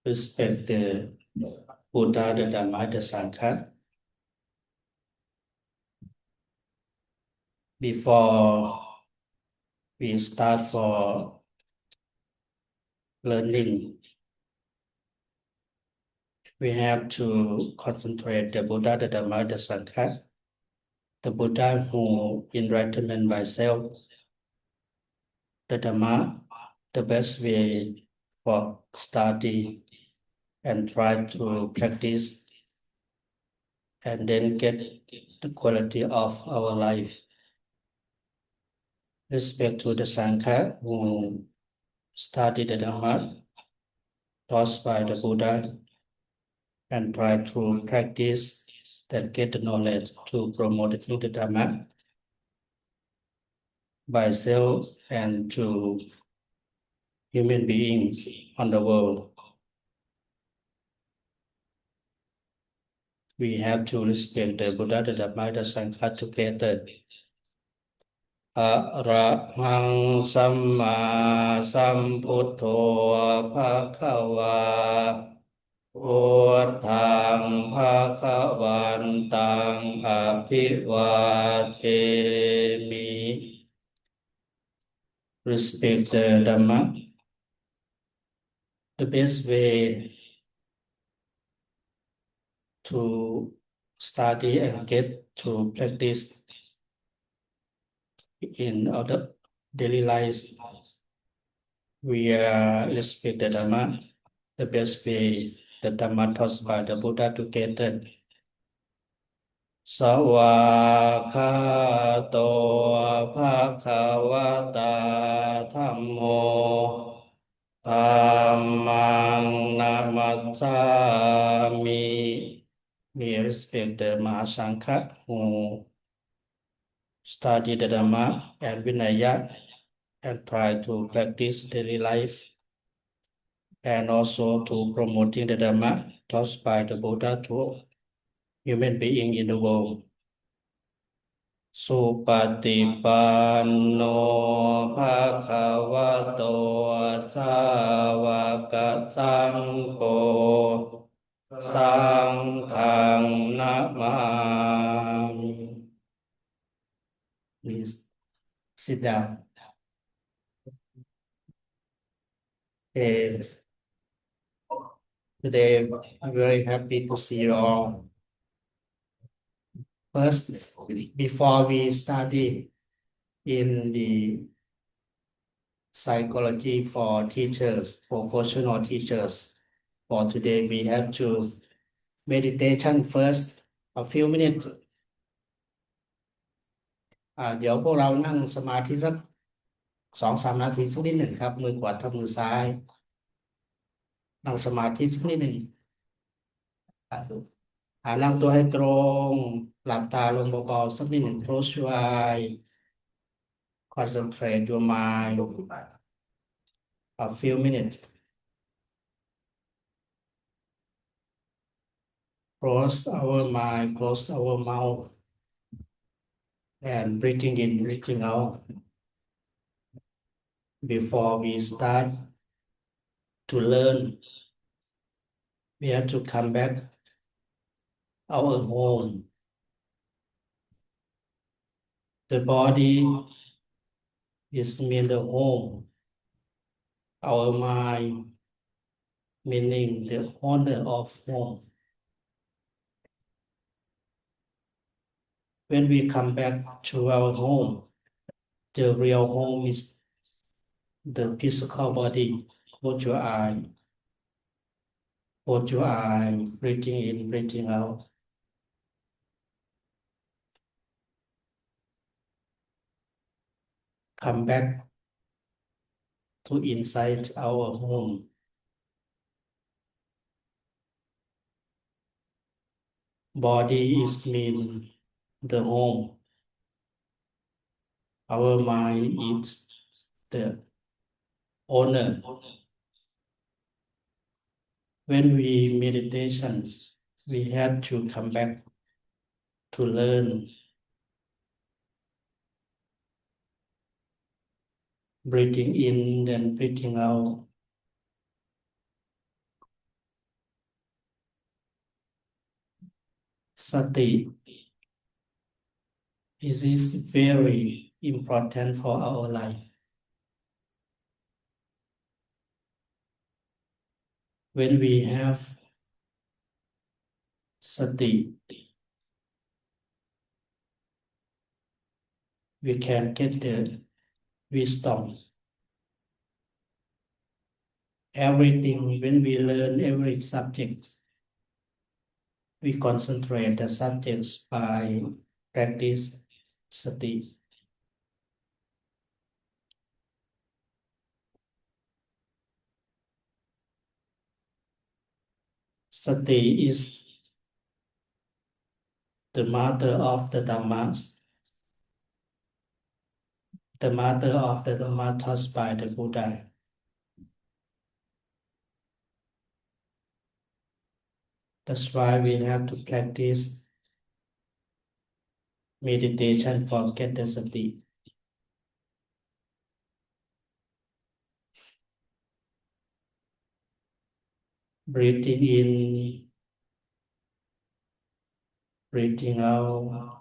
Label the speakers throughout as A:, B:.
A: respect the Buddha, the Dhamma, the Sangha. Before we start for learning, we have to concentrate the Buddha, the Dhamma, the Sangha. The Buddha who enlightenment by self, the Dhamma, the best way for study and try to practice and then get the quality of our life. Respect to the Sangha who study the Dhamma taught by the Buddha and try to practice that get the knowledge to promote the Dhamma by self and to human beings on the world. We have to respect the Buddha, the Dhamma, the Sangha together. อะระหังสัมมาสัมพุทโธภะคะวาพุทธังภะคะวันตังอภิวาเทมิ Respect the Dhamma. The best way to study and get to practice in our daily life, we respect the Dhamma. The best way the Dhamma taught by the Buddha together. สวากขาโตภะคะวะตาธัมโมธัมมังนามัสสามิ We respect the Mahasangha who study the Dhamma and Vinaya and try to practice daily life and also to promoting the Dhamma taught by the Buddha to human being in the world. สุปฏิปันโนภะคะวะโตสาวกสังโฆสังฆังนะมามิ Please sit down. Okay. Today, I'm very happy to see you all. First, before we study in the psychology for teachers, professional teachers, for today we have to meditation first a few minutes. เดี๋ยวพวกเรานั่งสมาธิสัก2-3 นาทีสักนิดหนึ่งครับมือขวาทับมือซ้ายนั่งสมาธิสักนิดหนึ่งนั่งตัวให้ตรงหลับตาลงเบาๆสักนิดหนึ่ง Close your eye concentrate your mind a few minutes close our mind close our mouth and breathing in breathing out before we start to learn we have to come back our home. The body is mean the home. Our mind meaning the owner of home. When we come back to our home, the real home is the physical body. Close your eye. Close your eye, breathing in, breathing out. Come back to inside our home. Body is mean the home. Our mind is the owner. When we meditations, we have to come back to learn. Breathing in and breathing out. Sati is very important for our life. When we have sati, we can get the wisdom. Everything, when we learn every subject, we concentrate the subjects by practice sati. Sati is the mother of the Dhammas, the mother of the Dhamma taught by the Buddha. That's why we have to practice meditation for get the sati. Breathing in, breathing out.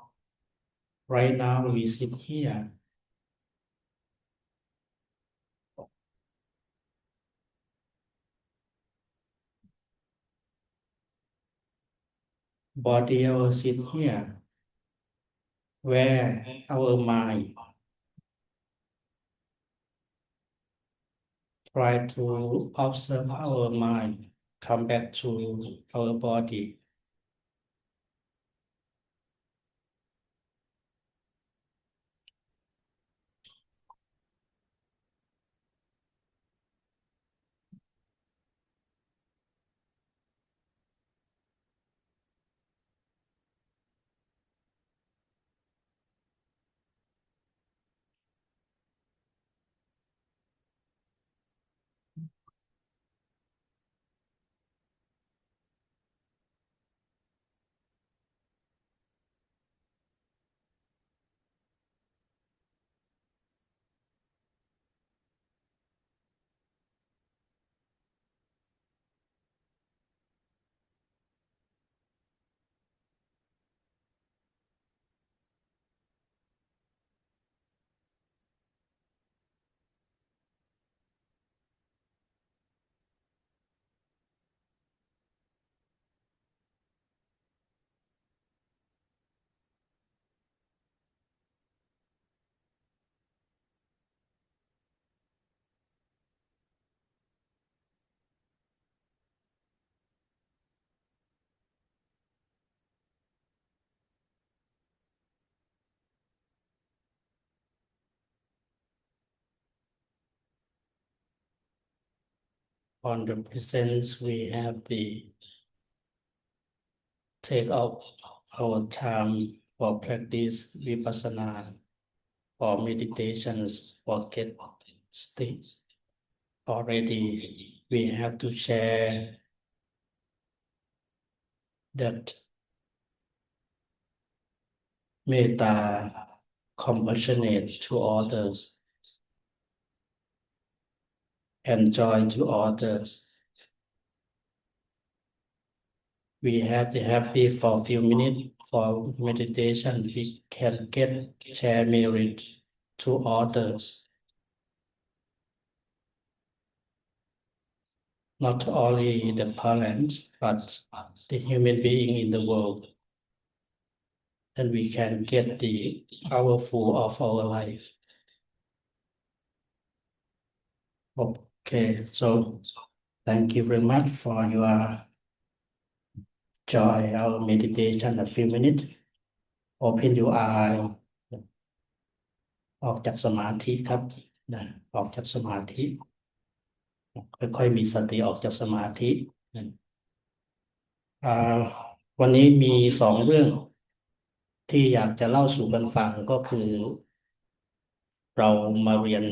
A: Right now we sit here. Body our sit here, where our mind try to observe our mind, come back to our body. On the presence, we have the take out our time for practice vipassana or meditations for get state. Already we have to share that metta, compassionate to others, and joy to others. We have to happy for a few minutes for meditation. We can get share merit to others. Not only the parents, but the human being in the world. And we can get the powerful of our life. Okay, so thank you very much for your joy our meditation a few minutes. Open your eye ออกจากสมาธิครับนะออกจากสมาธิค่อยๆมีสติออกจากสมาธินะอ่าวันนี้มีสองเรื่องที่อยากจะเล่าสู่กันฟังก็คือเรามาเรียน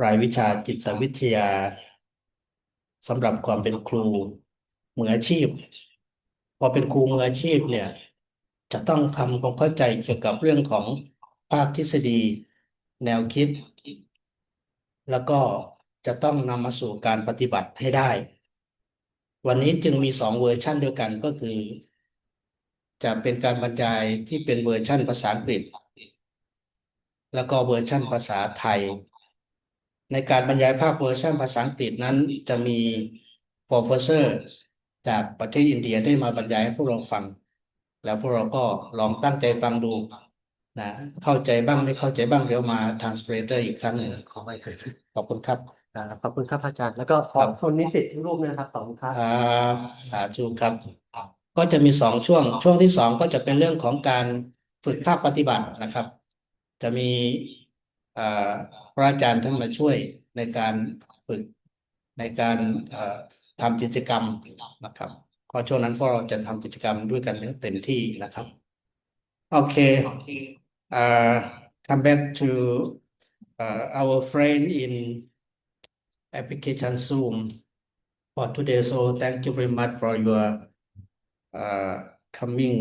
A: รายวิชาจิตวิทยาสำหรับความเป็นครูมืออาชีพพอเป็นครูมืออาชีพเนี่ยจะต้องทำความเข้าใจเกี่ยวกับเรื่องของภาคทฤษฎีแนวคิดแล้วก็จะต้องนำมาสู่การปฏิบัติให้ได้วันนี้จึงมีสองเวอร์ชันด้วยกันก็คือ จะเป็นการบรรยายที่เป็นเวอร์ชั่นภาษาอังกฤษแล้วก็เวอร์ชั่นภาษาไทยในการบรรยายภาคเวอร์ชันภาษาอังกฤษนั้นจะมี Professor จากประเทศอินเดียได้มาบรรยายให้พวกเราฟังแล้วพวกเราก็ลองตั้งใจฟังดูนะเข้าใจบ้างไม่เข้าใจบ้างเดี๋ยวมา translator อีกครั้งหนึ่งขอบคุณครับ
B: ขอบคุณครับอาจารย์แล้วก็ขอบคุณนิสิตทุกรูปนะครับขอบคุณครับ
A: สาธุครับก็จะมีช่วงที่สองก็จะเป็นเรื่องของการฝึกภาคปฏิบัตินะครับจะมีเอ่อพระอาจารย์ท่านมาช่วยในการฝึกในการทำกิจกรรมนะครับเพราะช่วงนั้นพวกเราจะทำกิจกรรมด้วยกันเต็มที่นะครับโอเคcome back to our friend in application Zoom for today. So thank you very much for your coming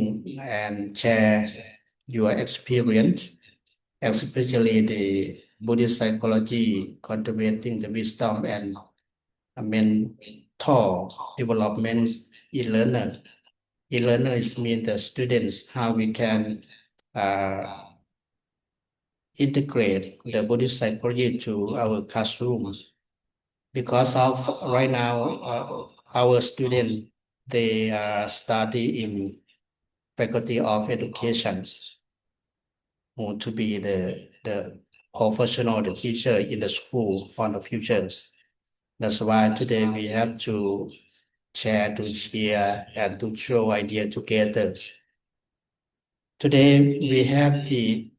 A: and share your experience, especially the Buddhist psychology, cultivating the wisdom and mental development in learner. In learner is mean the students, how we can integrate the Buddhist psychology to our classroom. Because of right now, our students, they study in Faculty of Education to be the professional, the teacher in the school for the futures. That's why today we have to share, to share, and to show idea together. Today we have the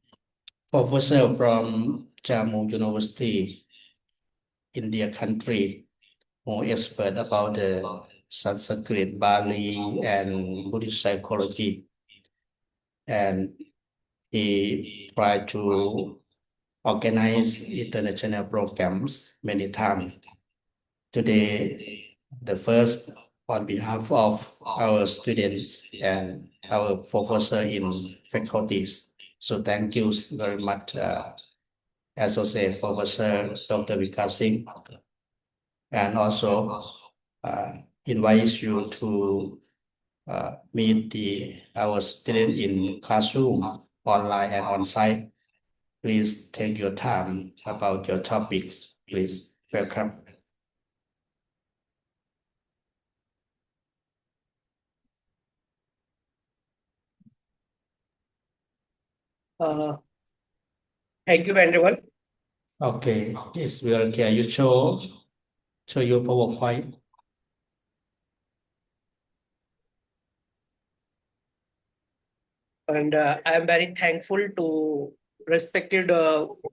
A: professor from Jammu University, India country, who expert about the Sanskrit, Bali, and Buddhist psychology. And he tried to organize international programs many times. Today, the first on behalf of our students and our professor in faculties. So thank you very much, Associate Professor Dr. Vikas Singh, and also invite you to meet our student in classroom, online and on-site. Please take your time about your topics. Please welcome.
C: Thank you, everyone.
A: Okay, yes, can you show your PowerPoint?
C: And I am very thankful to respected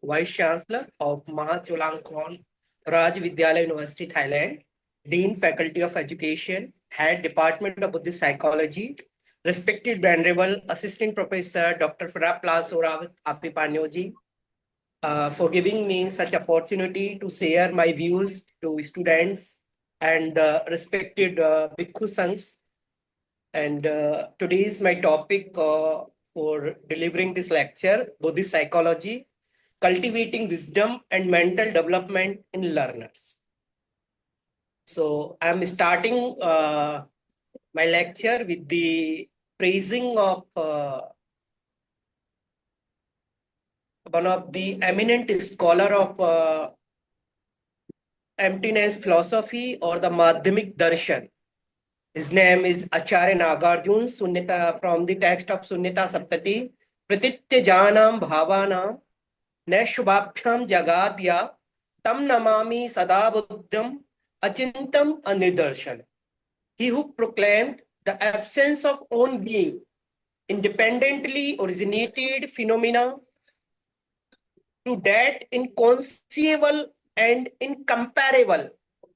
C: Vice Chancellor of Mahachulalongkorn Raj Vidyalaya University, Thailand, Dean Faculty of Education, Head Department of Buddhist Psychology, respected Venerable Assistant Professor Dr. Farapla Soravat Apipanyoji, for giving me such opportunity to share my views to students and respected Bhikkhu Sanghs. And today is my topic for delivering this lecture, Buddhist Psychology, Cultivating Wisdom and Mental Development in Learners. So I'm starting my lecture with the praising of one of the eminent scholar of emptiness philosophy or the Madhyamik Darshan. His name is Acharya Nagarjun Sunnita from the text of Sunnita Saptati. Pratitya janam bhavanam neshubhabhyam jagadya tam namami sada buddham achintam anidarshan. He who proclaimed the absence of own being, independently originated phenomena, to that inconceivable and incomparable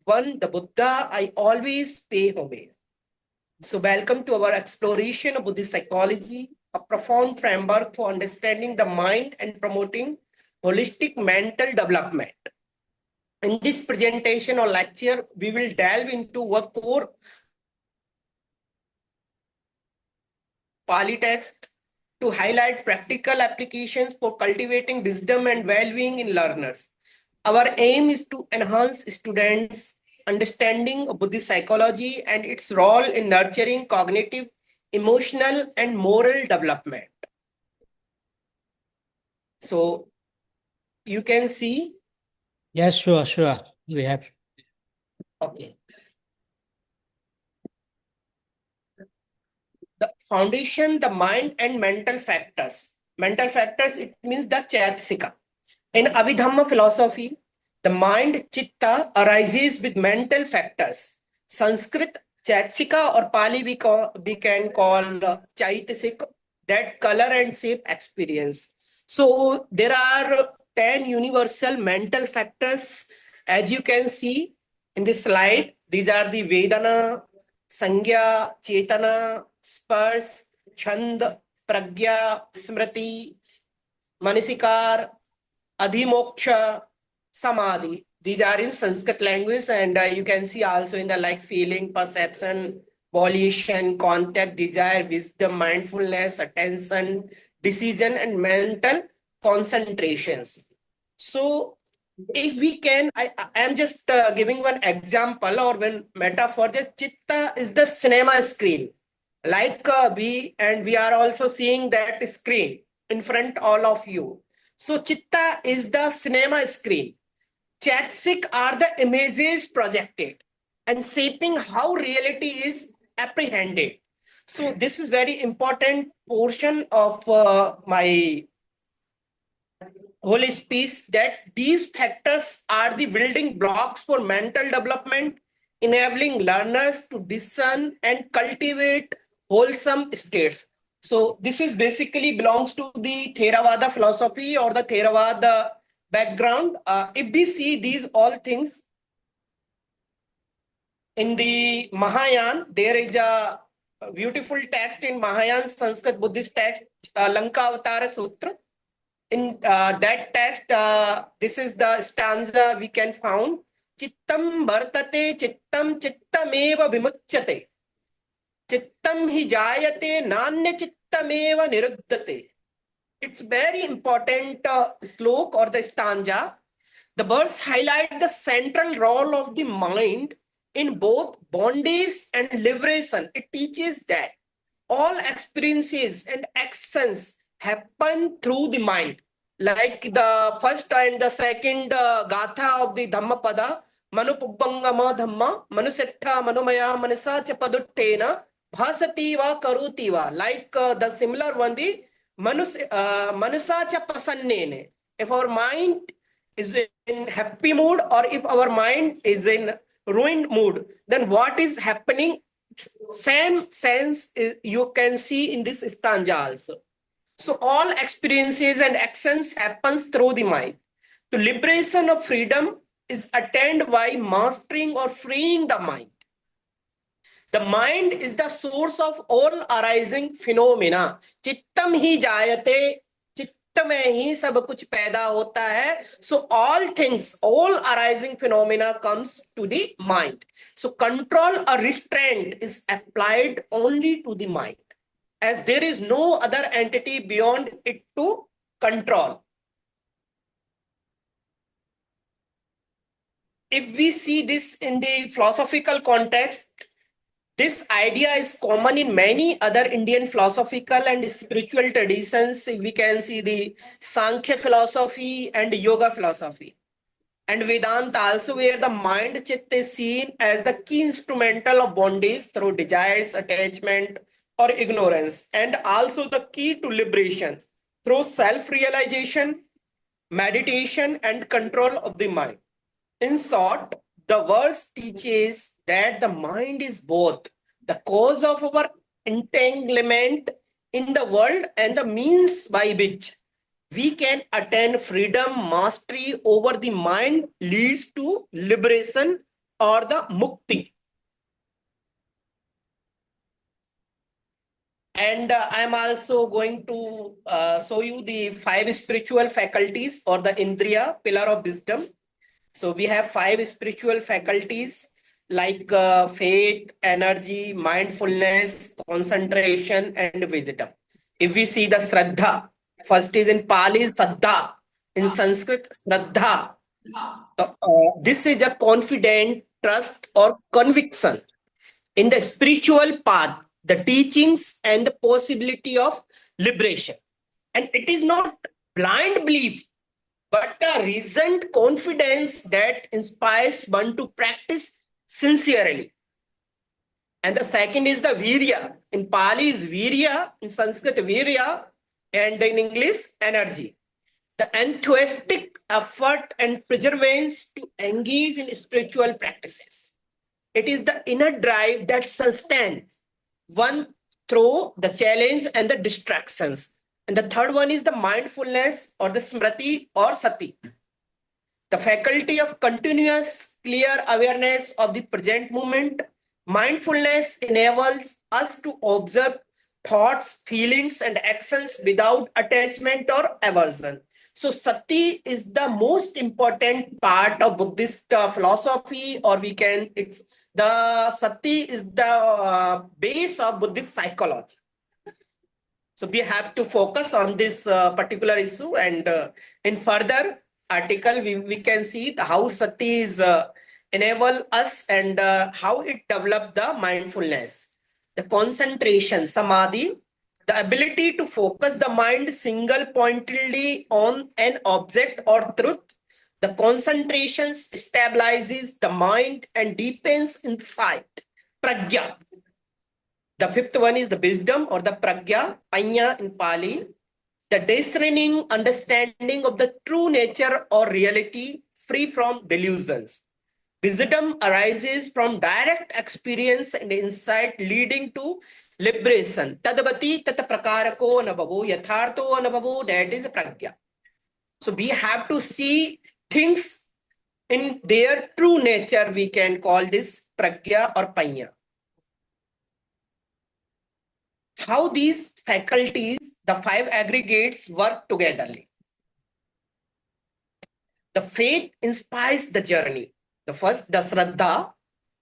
C: one, the Buddha, I always pay homage. So welcome to our exploration of Buddhist psychology, a profound framework for understanding the mind and promoting holistic mental development. In this presentation or lecture, we will delve into a core Pali text to highlight practical applications for cultivating wisdom and well-being in learners. Our aim is to enhance students' understanding of Buddhist psychology and its role in nurturing cognitive, emotional and moral development. So you can see,
A: Yes, sure. We have.
C: okay. The foundation, the mind and mental factors. Mental factors, it means the Chaitsika. In Abhidhamma philosophy, the mind, chitta, arises with mental factors. Sanskrit, Chaitsika, or Pali we can call Chaitasik, that color and shape experience. So there are 10 universal mental factors, as you can see in this slide. These are the Vedana, Sangya, Chetana, Spars, Chand, Pragya, Smriti, Manasikar, Adhimoksha, Samadhi. These are in Sanskrit language, and you can see also in the like feeling, perception, volition, contact, desire, wisdom, mindfulness, attention, decision, and mental concentrations. So if we can, I am just giving one example or one metaphor. The chitta is the cinema screen. Like we are also seeing that screen in front all of you. So chitta is the cinema screen. Chatsik are the images projected and shaping how reality is apprehended. So this is very important portion of my whole speech, that these factors are the building blocks for mental development, enabling learners to discern and cultivate wholesome states. So this is basically belongs to the Theravada philosophy or the Theravada background. If we see these all things in the Mahayana, there is a beautiful text in Mahayana Sanskrit Buddhist text, Lankavatara Sutra. In that text, this is the stanza we can found. Chittam vartate chittam chittameva vimuchyate. Chittam hi jayate nanya chittameva niruddhate. It's very important slok or the stanza. The verse highlight the central role of the mind in both bondage and liberation. It teaches that all experiences and actions happen through the mind. Like the first and the second gatha of the Dhammapada, Manupubbangama Dhamma, Manusettha Manumaya Manasa Chapaduttena, Bhasati va Karuti va. Like the similar one, the Manasa Chapasannene. If our mind is in happy mood or if our mind is in ruined mood, then what is happening? Same sense you can see in this stanza also. So all experiences and actions happens through the mind. The liberation of freedom is attained by mastering or freeing the mind. The mind is the source of all arising phenomena. Chittam hi jayate, चित्त में ही सब कुछ पैदा होता है. So all things, all arising phenomena comes to the mind. So control or restraint is applied only to the mind, as there is no other entity beyond it to control. If we see this in the philosophical context, this idea is common in many other Indian philosophical and spiritual traditions. We can see the Sankhya philosophy and Yoga philosophy. And Vedanta also, where the mind chitta is seen as the key instrumental of bondage through desires, attachment, or ignorance, and also the key to liberation through self-realization, meditation, and control of the mind. In short, the verse teaches that the mind is both the cause of our entanglement in the world and the means by which we can attain freedom. Mastery over the mind leads to liberation or the mukti. And I am also going to show you the 5 spiritual faculties or the Indriya, pillar of wisdom. So we have 5 spiritual faculties like faith, energy, mindfulness, concentration, and wisdom. If we see the Shraddha, first is in Pali, Saddha, in Sanskrit, Shraddha. This is a confident trust or conviction in the spiritual path the teachings, and the possibility of liberation. And it is not blind belief, but a reasoned confidence that inspires one to practice sincerely. And the second is the virya. In Pali is virya, in Sanskrit virya, and in English energy. The enthusiastic effort and perseverance to engage in spiritual practices. It is the inner drive that sustains one through the challenge and the distractions. And the third one is the mindfulness or the smriti or sati. The faculty of continuous clear awareness of the present moment. Mindfulness enables us to observe thoughts, feelings, and actions without attachment or aversion. So sati is the most important part of Buddhist philosophy, or we can, the sati is the base of Buddhist psychology. So we have to focus on this particular issue, and in further article, we can see how sati is enable us and how it develop the mindfulness, the concentration, samadhi, the ability to focus the mind single pointedly on an object or truth. The concentration stabilizes the mind and deepens insight, pragya. The fifth one is the wisdom or the pragya, panya in Pali, the discerning understanding of the true nature or reality free from delusions. Wisdom arises from direct experience and insight leading to liberation. Tadavati tata prakarako anubhavo yathartho anubhavo, that is pragya. So we have to see things in their true nature. We can call this pragya or panya. How these faculties, the five aggregates, work togetherly. The faith inspires the journey. The first, the Shraddha,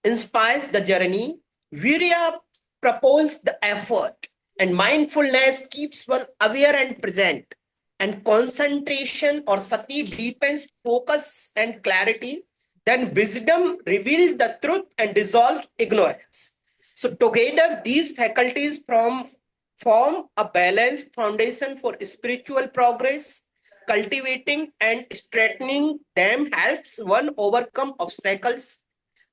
C: inspires the journey. Virya propels the effort. And mindfulness keeps one aware and present. And concentration or sati deepens focus and clarity. Then wisdom reveals the truth and dissolves ignorance. So together, these faculties form a balanced foundation for spiritual progress. Cultivating and strengthening them helps one overcome obstacles,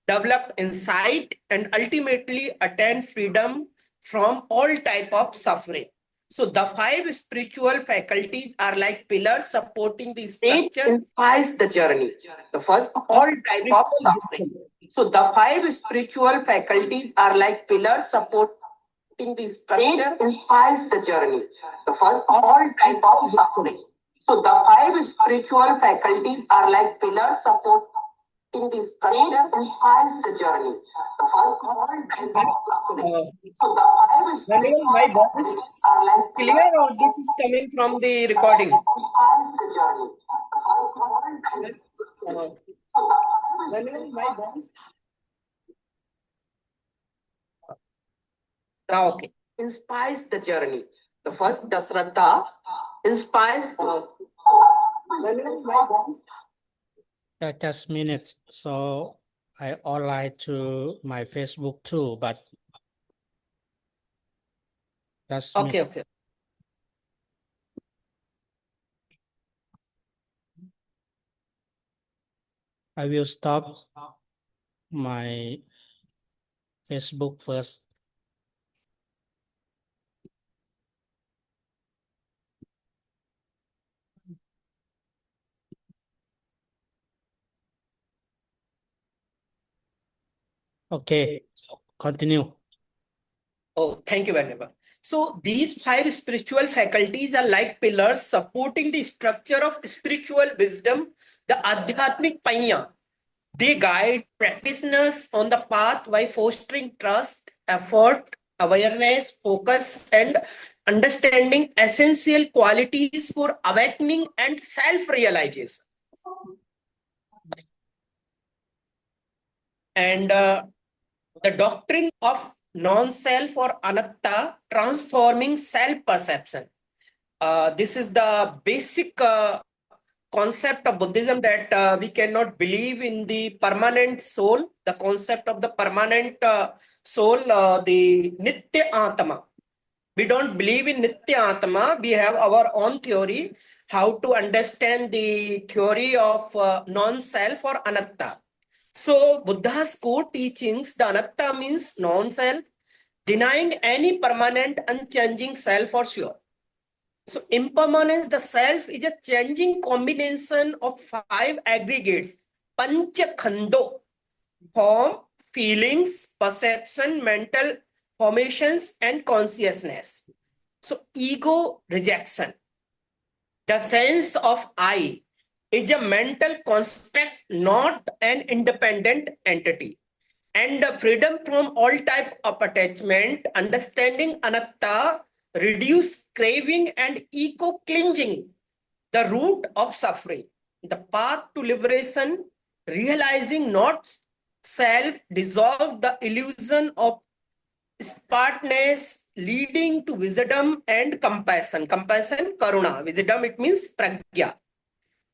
C: develop insight, and ultimately attain freedom from all type of suffering. So the five spiritual faculties are like pillars supporting the structure. It inspires the journey. The first, all type of suffering. So the five spiritual faculties are like pillars supporting the structure. It inspires the journey. The first, all type of suffering. So the five spiritual faculties are like pillars supporting the structure. It inspires the journey. The first, all type of suffering. So the five spiritual my voice are like clear, or this is coming from the recording? Inspires the journey. The first, all type of suffering. My voice. Now, okay. Inspires the journey. The first, the Shraddha, inspires
A: Just minute. So I online to my Facebook too, but just
C: okay, okay.
A: I will stop my Facebook first. Okay, so continue.
C: Oh, thank you very much. So these five spiritual faculties are like pillars supporting the structure of spiritual wisdom, the Adhyatmic Panya. They guide practitioners on the path by fostering trust, effort, awareness, focus, and understanding, essential qualities for awakening and self-realization. And the doctrine of non-self or anatta, transforming self-perception. This is the basic concept of Buddhism that we cannot believe in the permanent soul, the concept of the permanent soul, the Nitya Atma. We don't believe in Nitya Atma. We have our own theory how to understand the theory of non-self or anatta. So Buddha's core teachings, the anatta means non-self, denying any permanent unchanging self or sure. So impermanence, the self is a changing combination of 5 aggregates, pancha khando, form, feelings, perception, mental formations, and consciousness. So ego rejection. The sense of I is a mental construct, not an independent entity. And the freedom from all type of attachment, understanding anatta, reduce craving and ego-clinging, the root of suffering. The path to liberation, realizing not self, dissolve the illusion of spartaness, leading to wisdom and compassion. Compassion, karuna. Wisdom, it means pragya.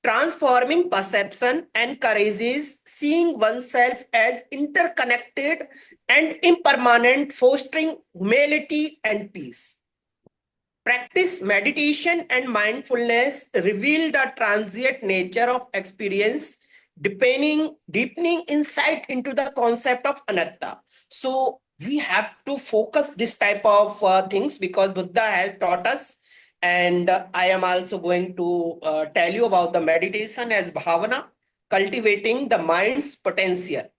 C: Transforming perception encourages seeing oneself as interconnected and impermanent, fostering humility and peace. Practice meditation and mindfulness reveal the transient nature of experience, deepening insight into the concept of anatta. So we have to focus this type of things because Buddha has taught us. And I am also going to tell you about the meditation as bhavana, cultivating the mind's potential.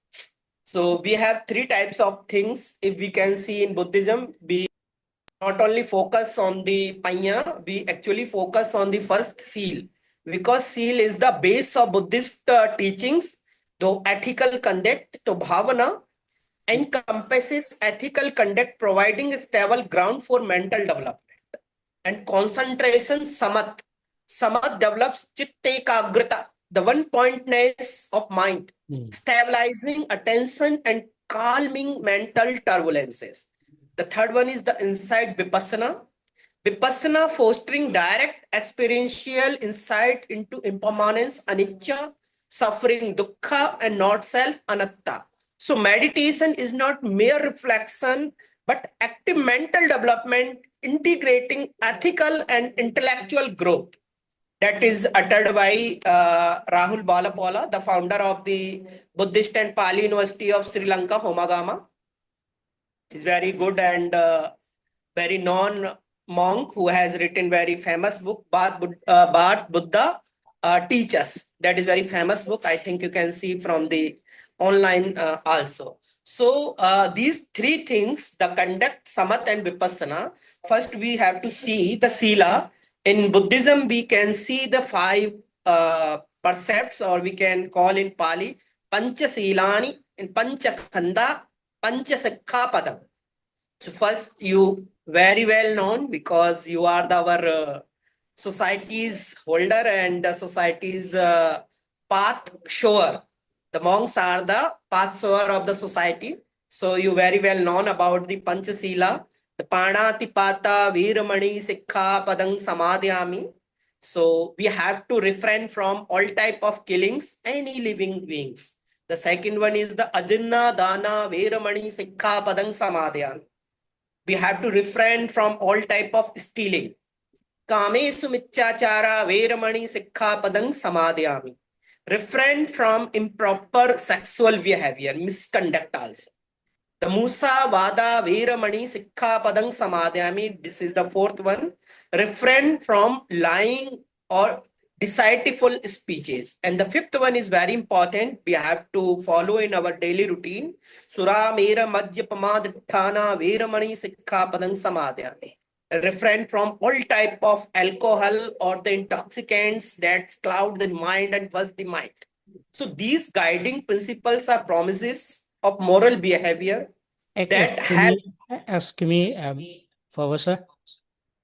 C: So we have 3 types of things. If we can see in Buddhism, we not only focus on the panya, we actually focus on the first seal, because seal is the base of Buddhist teachings. Though ethical conduct, to bhavana encompasses ethical conduct, providing a stable ground for mental development. And concentration, samat. Samat develops chitta ekagrata, the one-pointedness of mind, stabilizing attention and calming mental turbulences. The third one is the insight, vipassana. Vipassana fostering direct experiential insight into impermanence, anicca, suffering, dukkha, and not self, anatta. So meditation is not mere reflection, but active mental development, integrating ethical and intellectual growth. That is uttered by Rahul Balapola, the founder of the Buddhist and Pali University of Sri Lanka, Homagama. He's very good and very known monk who has written very famous book, Bhat Buddha Teach Us. That is very famous book. I think you can see from the online also. So these 3 things, the conduct, samat and vipassana. First we have to see the sila. In Buddhism, we can see the 5 precepts, or we can call in Pali, pancha silani, in pancha khanda, pancha sikha padam. So first, you very well known because you are our society's holder and the society's path shower. The monks are the path shower of the society. So you very well known about the Panchasila, the Panatipata, Viramani, Sikha, Padang, Samadhyami. So we have to refrain from all type of killings, any living beings. The second one is the Ajinna, Dana, Viramani, Sikha, Padang, Samadhyami. We have to refrain from all type of stealing. Kamesu michachara veramani sikha padang samadhyami. Refrain from improper sexual behavior, misconduct also. The Musa vada veramani sikha padang samadhyami. This is the 4th one. Refrain from lying or deceitful speeches. And the 5th one is very important. We have to follow in our daily routine. Sura mera madhyapamadithana veramani sikha padang samadhyami. Refrain from all type of alcohol or the intoxicants that cloud the mind and was the mind. So these guiding principles are promises of moral behavior that help.
A: Ask me, Professor.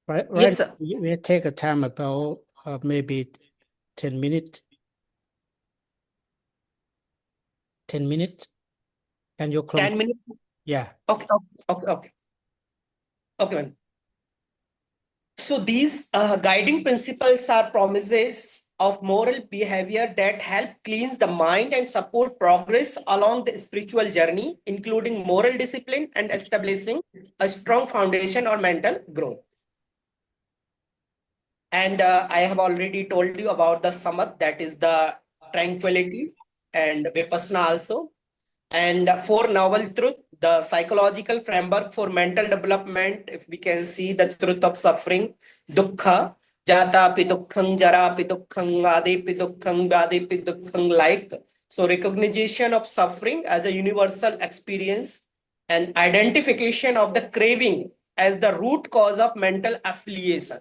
A: Right,
C: Yes, sir.
A: We take a time about maybe 10 minutes. 10 minutes. And you
C: 10 minutes.
A: Yeah.
C: Okay. Man. So these guiding principles are promises of moral behavior that help cleanse the mind and support progress along the spiritual journey, including moral discipline and establishing a strong foundation or mental growth. And I have already told you about the samat, that is the tranquility, and vipassana also. And Four Noble Truth, the psychological framework for mental development, if we can see the truth of suffering, dukkha, jata pi dukkhang, jara pi dukkhang, adi pi dukkhang, vyadi pi dukkhang, like. So recognition of suffering as a universal experience and identification of the craving as the root cause of mental affliction,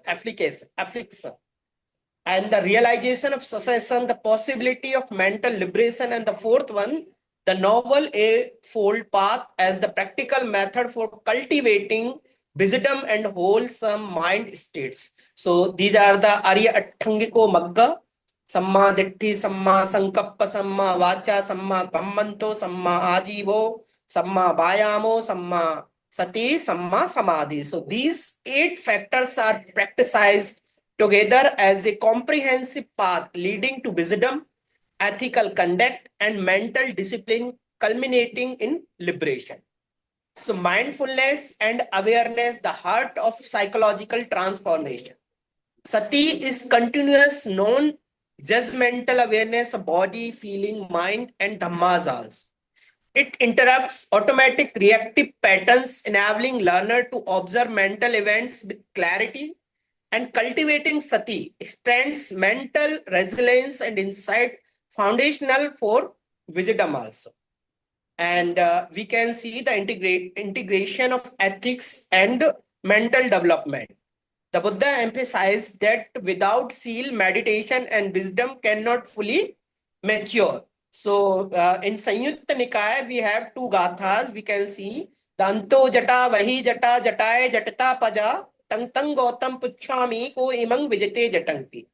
C: and the realization of cessation, the possibility of mental liberation, and the fourth one, the novel eightfold path as the practical method for cultivating wisdom and wholesome mind states. So these are the Arya Atthangiko Magga, Samma Ditti, Samma Sankappa, Samma Vacha, Samma Kammanto, Samma Ajivo, Samma Vayamo, Samma Sati, Samma Samadhi. So these 8 factors are practiced together as a comprehensive path leading to wisdom, ethical conduct, and mental discipline, culminating in liberation. So mindfulness and awareness, the heart of psychological transformation. Sati is continuous non-judgmental awareness of body, feeling, mind, and dhammas also. It interrupts automatic reactive patterns, enabling learner to observe mental events with clarity, and cultivating sati extends mental resilience and insight, foundational for wisdom also. And we can see the integration of ethics and mental development. The Buddha emphasized that without seal, meditation and wisdom cannot fully mature. So in Sanyutta Nikaya, we have 2 gathas. We can see Danto jata vahi jata jataye jatata paja tang tang gautam puchami ko imang vijate jatanti.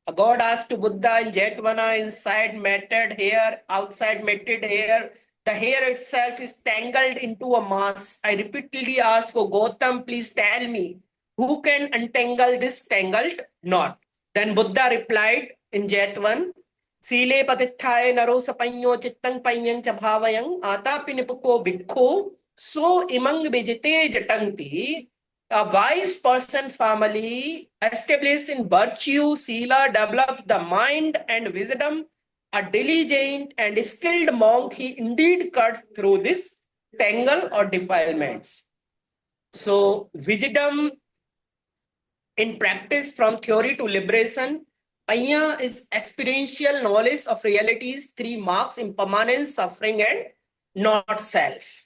C: A god asked to Buddha in Jetavana, inside matted hair, outside matted hair. The hair itself is tangled into a mass. I repeatedly asked, "Oh Gautam, please tell me, who can untangle this tangled knot?" Then Buddha replied in Jetvan, Sile patithaye naro sapanyo chittang panyang cha bhavayang atapinipuko bhikkhu so imang vijite jatanti. A wise person's family established in virtue, sila, develops the mind and wisdom. A diligent and skilled monk, he indeed cuts through this tangle or defilements. So wisdom in practice, from theory to liberation. Panya is experiential knowledge of realities, 3 marks: impermanence, suffering, and not self.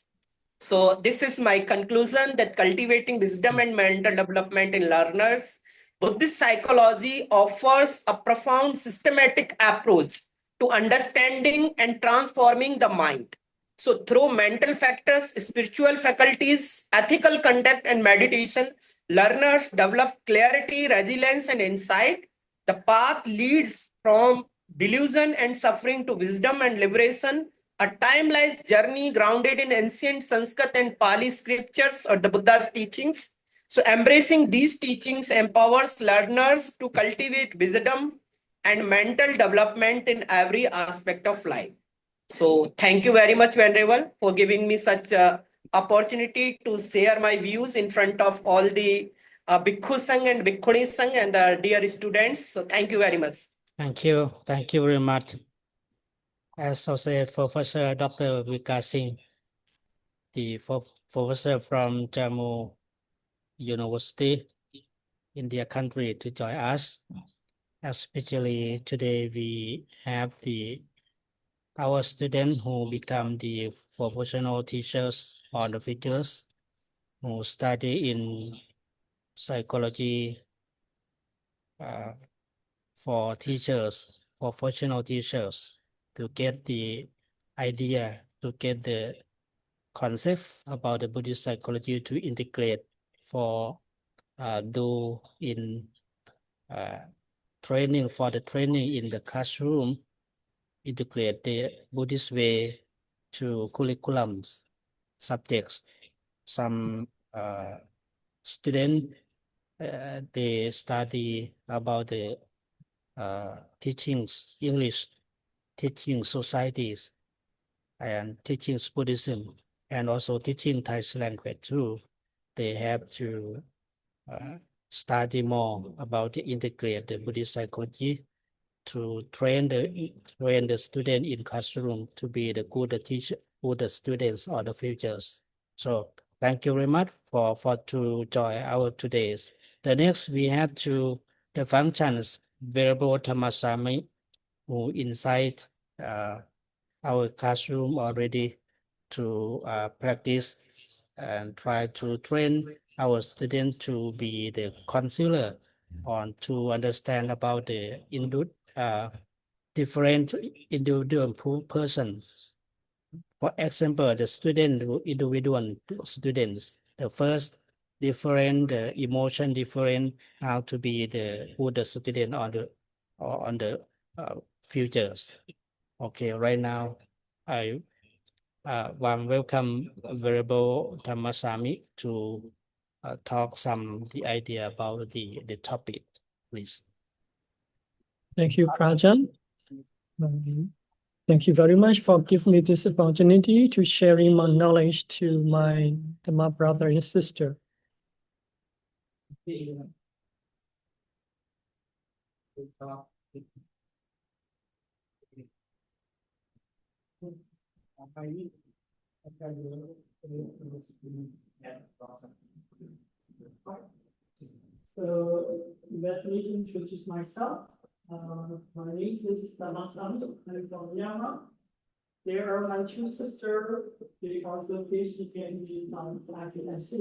C: So this is my conclusion, that cultivating wisdom and mental development in learners, Buddhist psychology offers a profound systematic approach to understanding and transforming the mind. So through mental factors, spiritual faculties, ethical conduct, and meditation, learners develop clarity, resilience, and insight. The path leads from delusion and suffering to wisdom and liberation, a timeless journey grounded in ancient Sanskrit and Pali scriptures or the Buddha's teachings. So embracing these teachings empowers learners to cultivate wisdom and mental development in every aspect of life. So thank you very much, Venerable, for giving me such an opportunity to share my views in front of all the Bhikkhu Sangh and Bhikkhuni Sangh and the dear students. So thank you very much.
A: Thank you. Thank you very much. Associate Professor Dr. Vikas Singh, the professor from Jammu University in their country, to join us. Especially today we have our students who become the professional teachers or the teachers who study in psychology for teachers, professional teachers, to get the idea, to get the concept about the Buddhist psychology to integrate for do in training, for the training in the classroom, integrate the Buddhist way to curriculums, subjects. Some students, they study about the teaching English, teaching societies, and teaching Buddhism, and also teaching Thai language too. They have to study more about the integrate the Buddhist psychology to train the student in classroom to be the good teacher, good students of the futures. So thank you very much for to join our today's. The next we have to the functions Venerable Dhammasami, who inside our classroom already to practice and try to train our students to be the consular on to understand about the different individual persons. For example, the individual students, the first different emotion, different how to be the good student on the futures. Okay, right now I warm welcome Venerable Dhammasami to talk the idea about the topic, please.
D: Thank you, Prajan. Thank you very much for giving me this opportunity to sharing my knowledge to my brother and sister. So let me introduce myself. My name is Dhammasami. I'm from Myanmar. There are my two sisters. They also PhD in academics.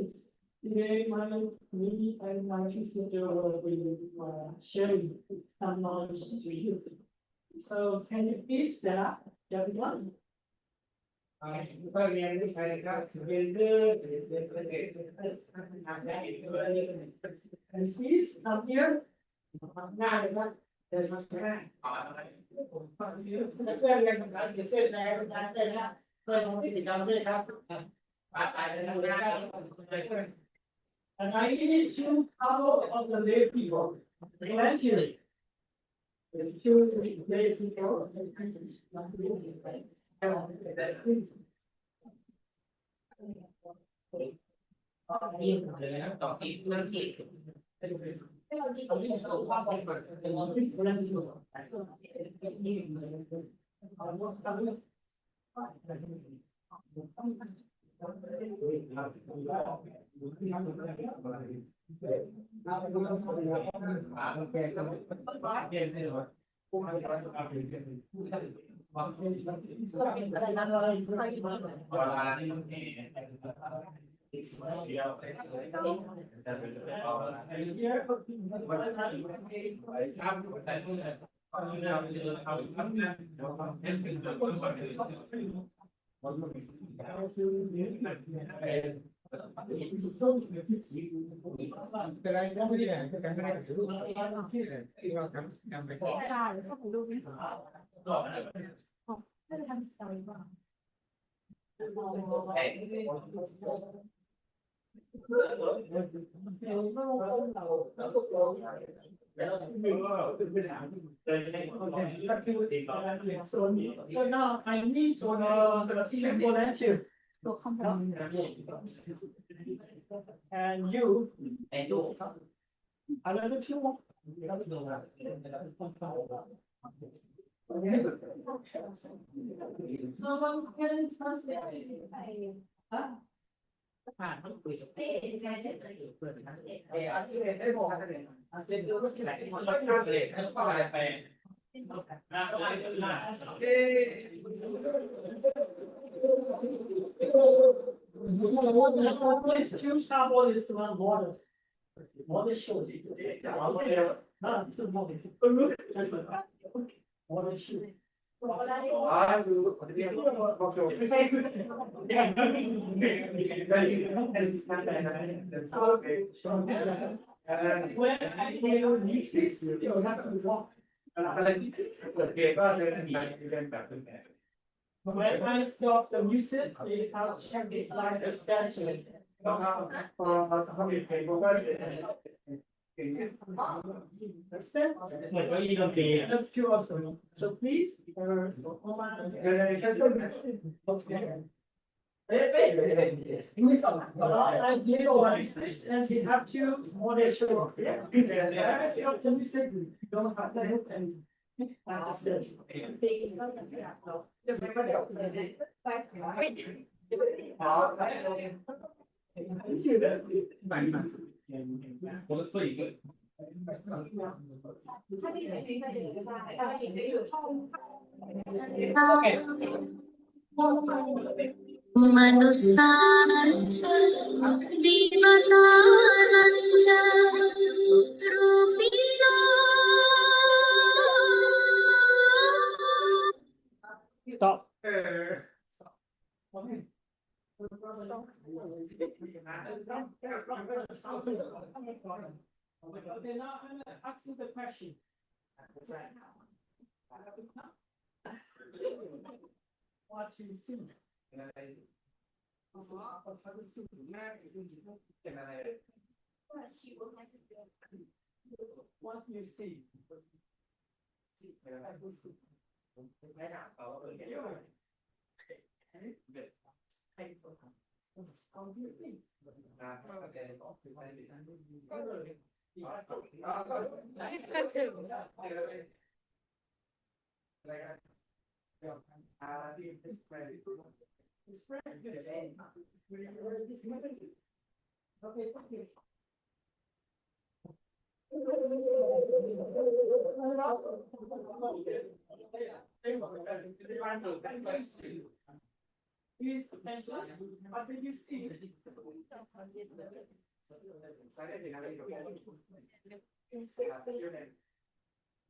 D: Today, me and my two sisters will be sharing some knowledge to you. So can you please stand up, everyone? And please come here. And I need to follow of the lay people. Eventually. The two lay people. So now I need to volunteer. And you. Another two. Someone can translate. Huh? It's two cowboys is one water. Water show. Water show. When I stop the music, they have checked it like a special. Understand? Up to us. So please, I did all this and you have to order show. Yeah. Can you say you don't have that and understand?
E: मनुसारञ्च देवतानाञ्च रूपिणा
D: Stop. Okay, now I'm gonna ask you the question. What you see? What you see? How do you think? Okay. Please attention. What did you see?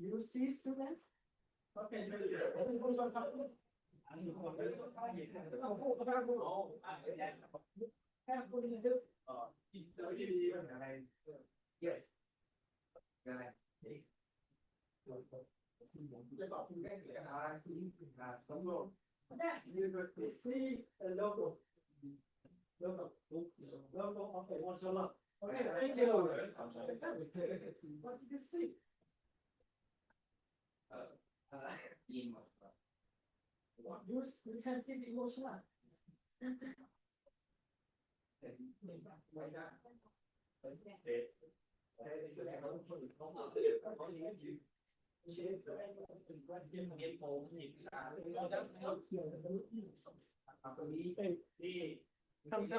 D: You see students? Okay. Yes, you see a logo. Logo. Okay, what's your love? Okay, thank you. What did you see? You can see the emotion.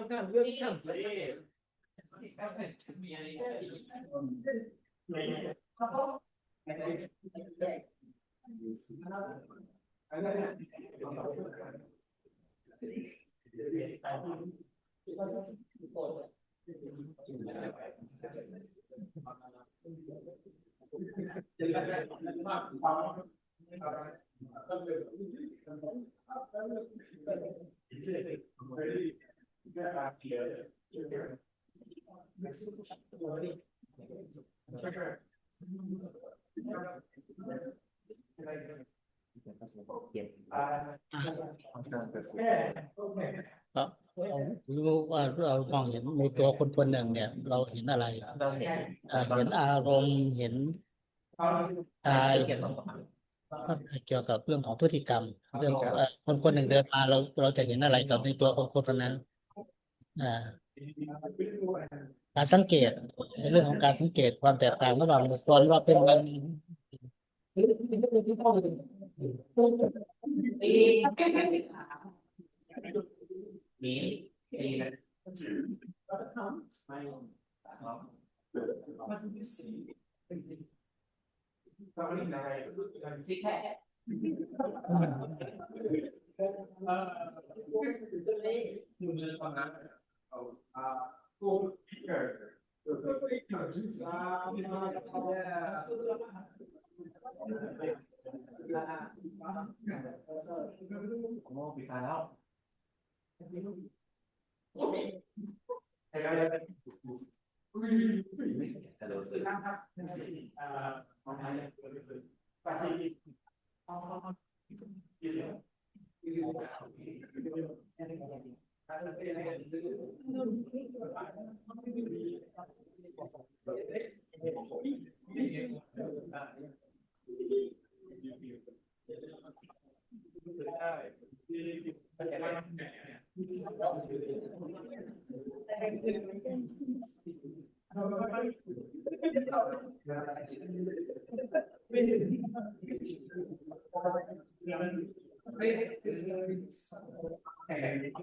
D: Come, really come.
A: รู้ว่าเรามองเห็นในตัวคนคนหนึ่งเนี่ย เราเห็นอะไรเห็นอารมณ์เห็นกายเกี่ยวกับเรื่องของพฤติกรรม เรื่องของคนคนหนึ่งเดินมาเราจะเห็นอะไรกับในตัวคนคนนั้นการสังเกตในเรื่องของการสังเกตความแตกต่างระหว่างบุคคลว่าเป็นมัน